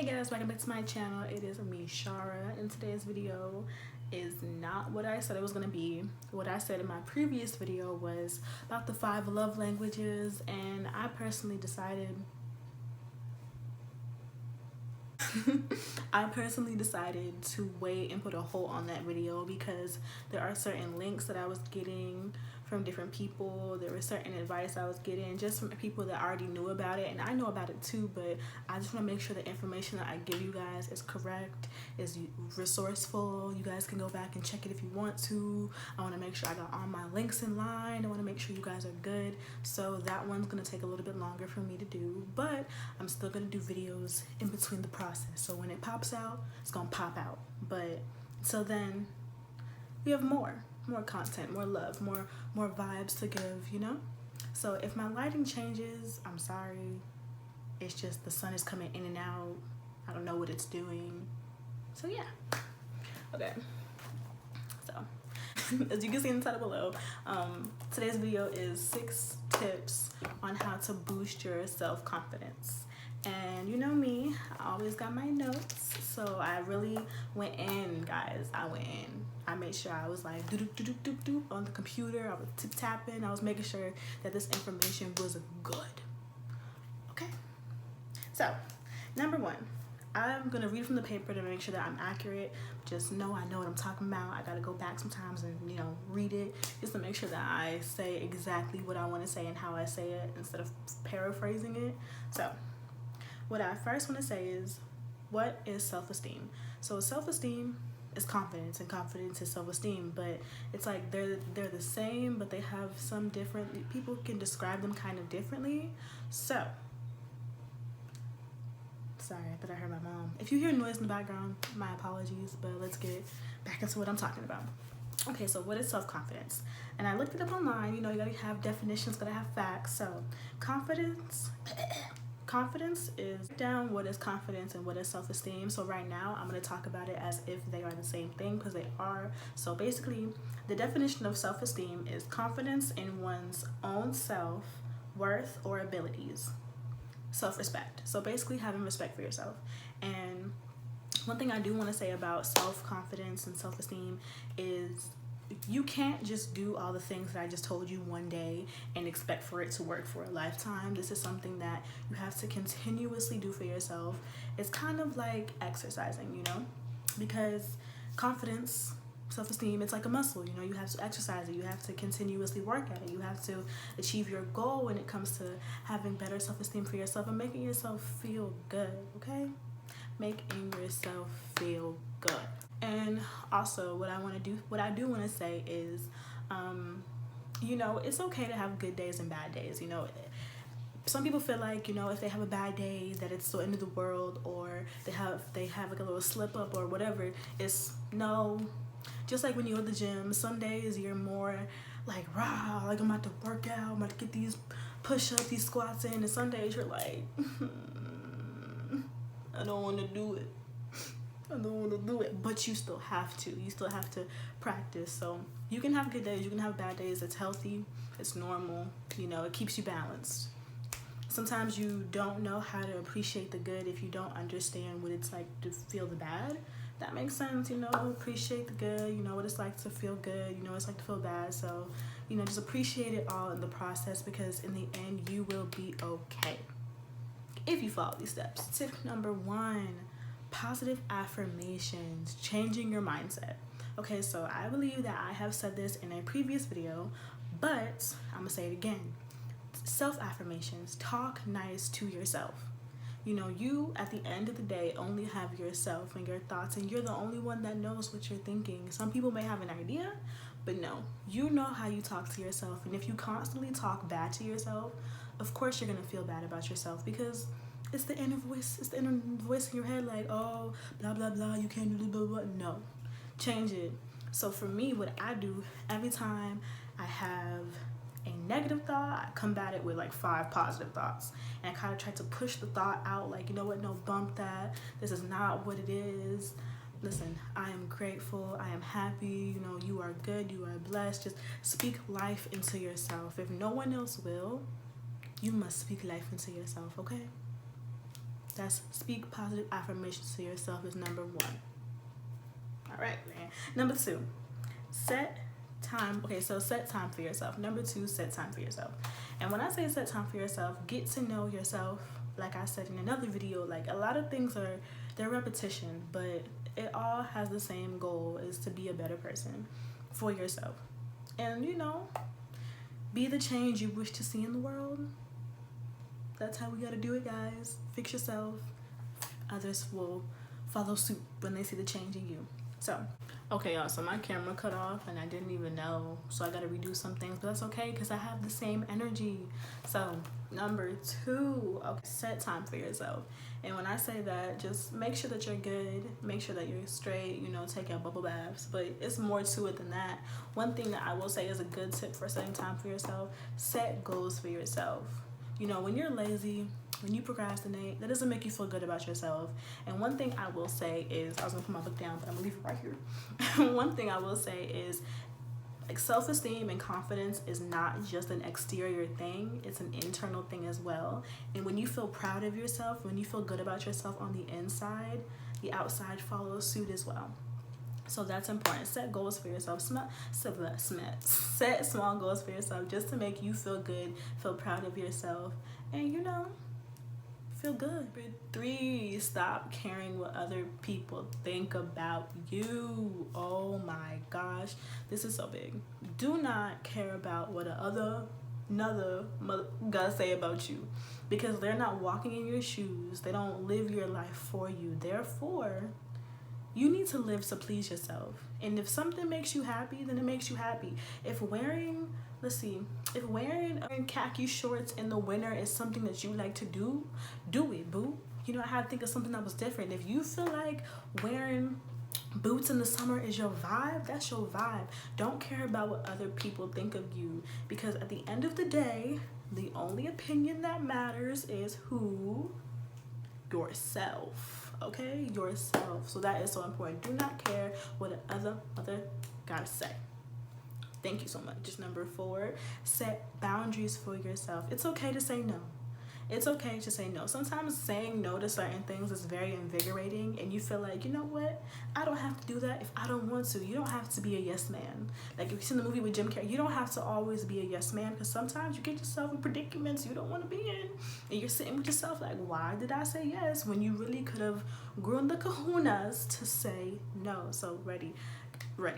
Hey guys, welcome back to my channel. It is me, Shara, and today's video is not what I said it was going to be. What I said in my previous video was about the 5 love languages, and I personally decided to wait and put a hold on that video because there are certain links that I was getting from different people. There was certain advice I was getting just from people that already knew about it, and I know about it too, but I just want to make sure the information that I give you guys is correct, is resourceful. You guys can go back and check it if you want to. I want to make sure I got all my links in line. I want to make sure you guys are good, so that one's going to take a little bit longer for me to do, but I'm still going to do videos in between the process, so when it pops out, it's going to pop out. But until then, we have more content, more love, more vibes to give, you know? So if my lighting changes, I'm sorry. It's just the sun is coming in and out. I don't know what it's doing. So yeah. Okay. So as you can see in the title below, today's video is 6 tips on how to boost your self-confidence. And you know me, I always got my notes, so I really went in, guys. I made sure I was like do on the computer. I was tapping. I was making sure that this information was good. Okay. So, number 1, I'm gonna read from the paper to make sure that I'm accurate. Just know I know what I'm talking about. I gotta go back sometimes and read it just to make sure that I say exactly what I want to say and how I say it instead of paraphrasing it. So, what I first want to say is, what is self-esteem? So self-esteem is confidence, and confidence is self-esteem, but it's like they're the same, but they have some different, people can describe them kind of differently. So, sorry, I thought I heard my mom. If you hear noise in the background, my apologies, but let's get back into what I'm talking about. Okay, so what is self-confidence? And I looked it up online. You gotta have definitions, gotta have facts. So Confidence is down what is confidence and what is self-esteem. So right now I'm going to talk about it as if they are the same thing, because they are. So basically, the definition of self-esteem is confidence in one's own self, worth, or abilities. Self-respect. So basically having respect for yourself. And one thing I do want to say about self-confidence and self-esteem is you can't just do all the things that I just told you one day and expect for it to work for a lifetime. This is something that you have to continuously do for yourself. It's kind of like exercising, because confidence, self-esteem, it's like a muscle. You have to exercise it. You have to continuously work at it. You have to achieve your goal when it comes to having better self-esteem for yourself and making yourself feel good, okay? Making yourself feel good. And also what I do want to say is, it's okay to have good days and bad days. Some people feel like, if they have a bad day that it's the end of the world, or they have like a little slip up or whatever. No, just like when you're at the gym, some days you're more like, rah, like I'm about to work out, I'm about to get these push-ups, these squats in, and some days you're like, I don't want to do it. But you still have to. You still have to practice. So you can have good days, you can have bad days. It's healthy, it's normal. It keeps you balanced. Sometimes you don't know how to appreciate the good if you don't understand what it's like to feel the bad. That makes sense. Appreciate the good. You know what it's like to feel good. You know what it's like to feel bad. So just appreciate it all in the process, because in the end you will be okay if you follow these steps. Tip number 1, positive affirmations, changing your mindset. Okay, so I believe that I have said this in a previous video, but I'm gonna say it again. Self-affirmations, talk nice to yourself. You at the end of the day only have yourself and your thoughts, and you're the only one that knows what you're thinking. Some people may have an idea, but no, you know how you talk to yourself. And if you constantly talk bad to yourself, of course you're gonna feel bad about yourself, because it's the inner voice. It's the inner voice in your head, like, oh, blah, blah, blah, you can't do blah, blah, blah. No, change it. So for me, what I do, every time I have a negative thought, I combat it with like 5 positive thoughts. And I kind of try to push the thought out, like, you know what, no, bump that. This is not what it is. Listen, I am grateful. I am happy. You are good. You are blessed. Just speak life into yourself. If no one else will, you must speak life into yourself, okay? That's speak positive affirmations to yourself is number 1. All right, man. Number 2, set time. Okay, so set time for yourself. Number 2, set time for yourself. And when I say set time for yourself, get to know yourself. Like I said in another video, like a lot of things they're repetition, but it all has the same goal, is to be a better person for yourself. And be the change you wish to see in the world. That's how we gotta do it, guys. Fix yourself. Others will follow suit when they see the change in you. So, okay, y'all, so my camera cut off and I didn't even know. So I gotta redo some things, but that's okay because I have the same energy. So, number 2, okay, set time for yourself. And when I say that, just make sure that you're good, make sure that you're straight, take your bubble baths, but it's more to it than that. One thing that I will say is a good tip for setting time for yourself: set goals for yourself. When you're lazy, when you procrastinate, that doesn't make you feel good about yourself. And one thing I will say is, I was gonna put my book down, but I'm gonna leave it right here. One thing I will say is, like, self-esteem and confidence is not just an exterior thing, it's an internal thing as well. And when you feel proud of yourself, when you feel good about yourself on the inside, the outside follows suit as well. So that's important. Set goals for yourself. Set small goals for yourself just to make you feel good, feel proud of yourself, and feel good. 3, stop caring what other people think about you. Oh my gosh, this is so big. Do not care about what another gonna say about you, because they're not walking in your shoes. They don't live your life for you. Therefore, you need to live to please yourself. And if something makes you happy, then it makes you happy. If wearing khaki shorts in the winter is something that you like to do it, boo. I had to think of something that was different. If you feel like wearing boots in the summer is your vibe, that's your vibe. Don't care about what other people think of you, because at the end of the day, the only opinion that matters is yourself. Okay, yourself. So that is so important. Do not care what other gotta say. Thank you so much. Just number 4, set boundaries for yourself. It's okay to say no. It's okay to say no. Sometimes saying no to certain things is very invigorating, and you feel like, what? I don't have to do that if I don't want to. You don't have to be a yes man. Like, if you've seen the movie with Jim Carrey, you don't have to always be a yes man, because sometimes you get yourself in predicaments you don't want to be in, and you're sitting with yourself like, why did I say yes when you really could have grown the kahunas to say no? So ready.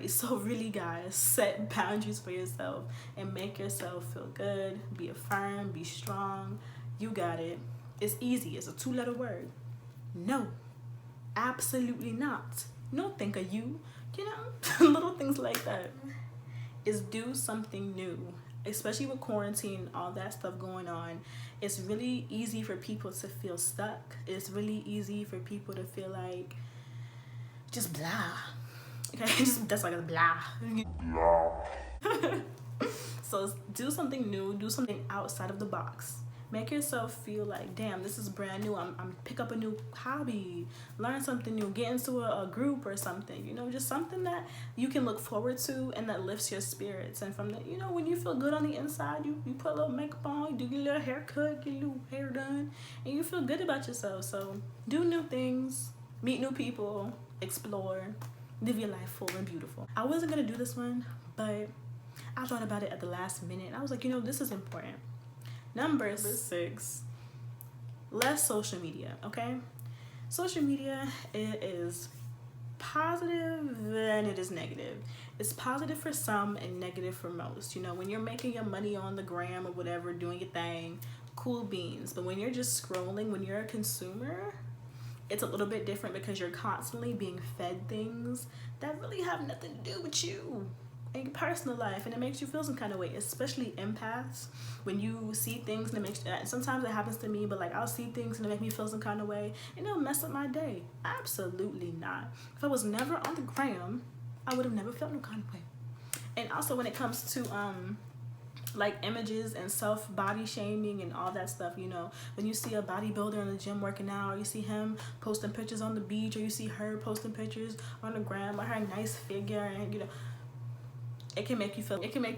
So really, guys, set boundaries for yourself and make yourself feel good. Be affirmed, be strong. You got it. It's easy. It's a 2-letter word. No. Absolutely not. No, think of you. Little things like that. Is do something new. Especially with quarantine, all that stuff going on. It's really easy for people to feel stuck. It's really easy for people to feel like just blah. Okay, that's like a blah. So do something new. Do something outside of the box. Make yourself feel like, damn, this is brand new. I'm pick up a new hobby, learn something new, get into a group or something, just something that you can look forward to and that lifts your spirits. And from the, when you feel good on the inside, you put a little makeup on, you do your little haircut, get your little hair done, and you feel good about yourself. So do new things, meet new people, explore, live your life full and beautiful. I wasn't gonna do this one, but I thought about it at the last minute. I was like, this is important. Number 6, less social media, okay? Social media, it is positive and it is negative. It's positive for some and negative for most. When you're making your money on the gram or whatever, doing your thing, cool beans. But when you're just scrolling, when you're a consumer, it's a little bit different, because you're constantly being fed things that really have nothing to do with you in your personal life, and it makes you feel some kind of way, especially empaths. When you see things and it makes, sometimes it happens to me, but like I'll see things and it make me feel some kind of way, and it'll mess up my day. Absolutely not. If I was never on the gram, I would have never felt no kind of way. And also when it comes to like images and self-body shaming and all that stuff, when you see a bodybuilder in the gym working out, or you see him posting pictures on the beach, or you see her posting pictures on the gram of her nice figure, and it can make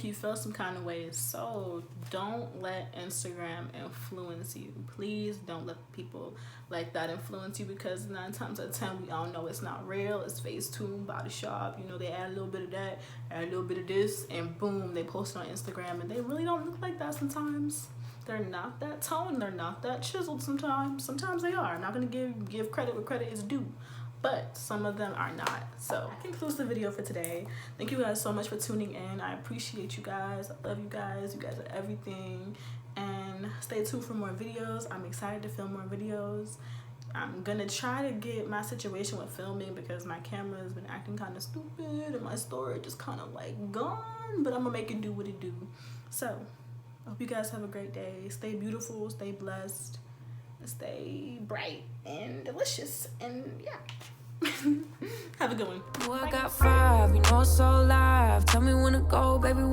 you feel some kind of ways. So don't let Instagram influence you. Please don't let people like that influence you, because 9 times out of 10 we all know it's not real. It's Facetune, Body Shop, you know, they add a little bit of that, add a little bit of this, and boom, they post it on Instagram, and they really don't look like that sometimes. They're not that toned, they're not that chiseled sometimes. Sometimes they are. I'm not gonna give credit where credit is due, but some of them are not. So that concludes the video for today. Thank you guys so much for tuning in. I appreciate you guys. I love you guys. You guys are everything. And stay tuned for more videos. I'm excited to film more videos. I'm gonna try to get my situation with filming, because my camera has been acting kind of stupid and my storage is kind of like gone, but I'm gonna make it do what it do. So I hope you guys have a great day. Stay beautiful, stay blessed, stay bright and delicious, and yeah. Have a good one. Oh, I got 5, you know it's so live. Tell me when to go, baby.